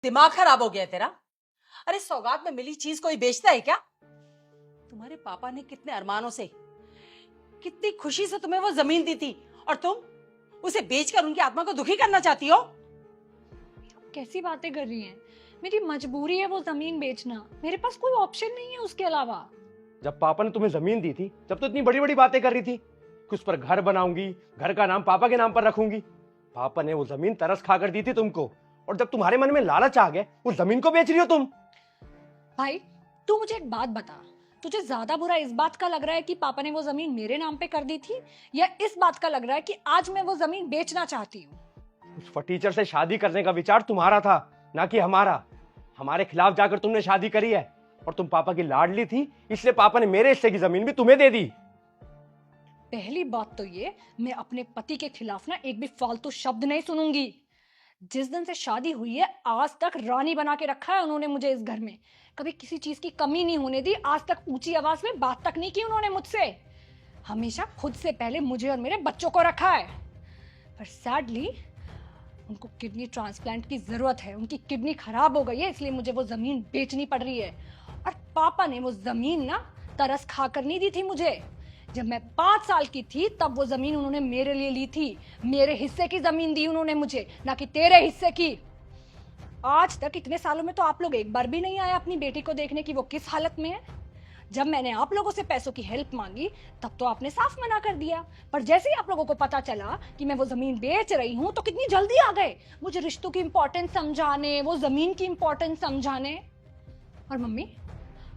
दिमाग खराब हो गया तेरा। अरे सौगात में मिली चीज कोई बेचता है क्या? तुम्हारे पापा ने कितने अरमानों से, कितनी खुशी से तुम्हें वो जमीन दी थी, और तुम उसे बेचकर उनकी आत्मा को दुखी करना चाहती हो? कैसी बातें कर रही हैं? मेरी मजबूरी है वो जमीन बेचना, मेरे पास कोई ऑप्शन नहीं है उसके अलावा। जब पापा ने तुम्हें जमीन दी थी जब तो इतनी बड़ी बड़ी बातें कर रही थी कि उस पर घर बनाऊंगी, घर का नाम पापा के नाम पर रखूंगी। पापा ने वो जमीन तरस खाकर दी थी तुमको, और जब तुम्हारे मन में लालच आ गए उस जमीन को बेच रही हो तुम। भाई तू मुझे एक बात बता, तुझे ज्यादा बुरा इस बात का लग रहा है कि पापा ने वो जमीन मेरे नाम पे कर दी थी, या इस बात का लग रहा है कि आज मैं वो जमीन बेचना चाहती हूँ? उस फटीचर से शादी करने का विचार तुम्हारा था, ना कि हमारा। हमारे खिलाफ जाकर तुमने शादी करी है, और तुम पापा की लाडली थी, इसलिए पापा ने मेरे हिस्से की जमीन भी तुम्हें दे दी। पहली बात तो ये, मैं अपने पति के खिलाफ ना एक भी फालतू शब्द नहीं सुनूंगी। जिस दिन से शादी हुई है आज तक रानी बना के रखा है उन्होंने मुझे इस घर में, कभी किसी चीज की कमी नहीं होने दी। आज तक ऊंची आवाज में बात तक नहीं की उन्होंने मुझसे। हमेशा खुद से पहले मुझे और मेरे बच्चों को रखा है। पर सैडली उनको किडनी ट्रांसप्लांट की जरूरत है, उनकी किडनी खराब हो गई है, इसलिए मुझे वो जमीन बेचनी पड़ रही है। और पापा ने वो जमीन ना तरस खाकर नहीं दी थी मुझे। जब मैं 5 साल की थी तब वो जमीन उन्होंने मेरे लिए ली थी। मेरे हिस्से की जमीन दी उन्होंने मुझे, ना कि तेरे हिस्से की। आज तक इतने सालों में तो आप लोग एक बार भी नहीं आए अपनी बेटी को देखने की वो किस हालत में है। जब मैंने आप लोगों से पैसों की हेल्प मांगी तब तो आपने साफ मना कर दिया, पर जैसे ही आप लोगों को पता चला कि मैं वो जमीन बेच रही हूं तो कितनी जल्दी आ गए मुझे रिश्तों की इंपॉर्टेंस समझाने, वो जमीन की इंपॉर्टेंस समझाने। और मम्मी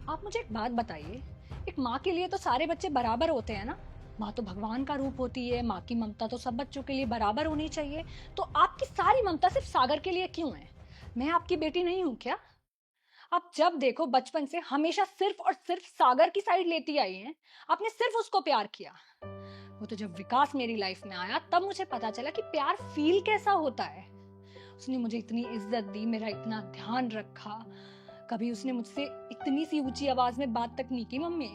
आप मुझे एक बात बताइए, एक माँ के लिए तो सारे बच्चे बराबर होते हैं ना? माँ तो भगवान का रूप होती है, माँ की ममता तो सब बच्चों के लिए बराबर होनी चाहिए। तो आपकी सारी ममता सिर्फ सागर के लिए क्यों है? मैं आपकी बेटी नहीं हूं क्या? आप जब देखो बचपन से हमेशा सिर्फ और सिर्फ सागर की साइड लेती आई हैं। आपने सिर्फ उसको प्यार किया। वो तो जब विकास मेरी लाइफ में आया तब मुझे पता चला कि प्यार फील कैसा होता है। उसने मुझे इतनी इज्जत दी, मेरा इतना ध्यान रखा। कभी उसने मुझसे इतनी सी ऊंची आवाज में बात तक नहीं की मम्मी।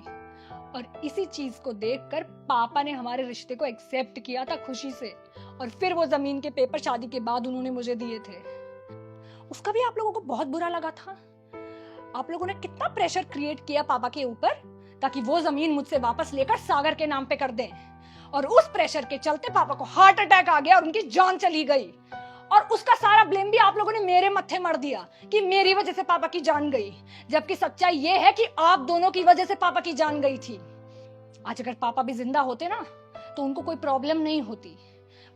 और इसी चीज को देखकर पापा ने हमारे रिश्ते को एक्सेप्ट किया था खुशी से, और फिर वो जमीन के पेपर शादी के बाद उन्होंने मुझे दिए थे। उसका भी आप लोगों को बहुत बुरा लगा था। आप लोगों ने कितना प्रेशर क्रिएट किया पापा के ऊपर ताकि वो जमीन मुझसे वापस लेकर सागर के नाम पे कर दें। और उस प्रेशर के चलते पापा को हार्ट अटैक आ गया और उनकी जान चली गई। और उसका सारा ब्लेम भी आप लोगों ने मेरे मत्थे मर दिया कि मेरी वजह से पापा की जान गई, जबकि सच्चाई ये है कि आप दोनों की वजह से पापा की जान गई थी। आज अगर पापा भी जिंदा होते ना तो उनको कोई प्रॉब्लम नहीं होती।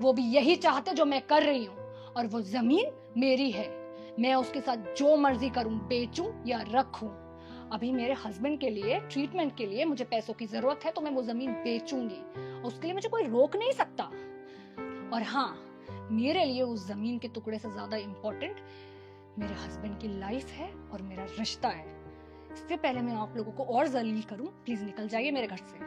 वो भी यही चाहते जो मैं कर रही हूँ, और वो जमीन मेरी है। मैं उसके साथ जो मर्जी करूं, बेचूं या रखूं। अभी मेरे हस्बैंड के लिए ट्रीटमेंट के लिए मुझे पैसों की जरूरत है तो मैं वो जमीन बेचूंगी, उसके लिए मुझे कोई रोक नहीं सकता। और हाँ, मेरे लिए उस जमीन के टुकड़े से ज्यादा इंपॉर्टेंट मेरे हस्बैंड की लाइफ है और मेरा रिश्ता है। इससे पहले मैं आप लोगों को और जलील करूं, प्लीज निकल जाइए मेरे घर से।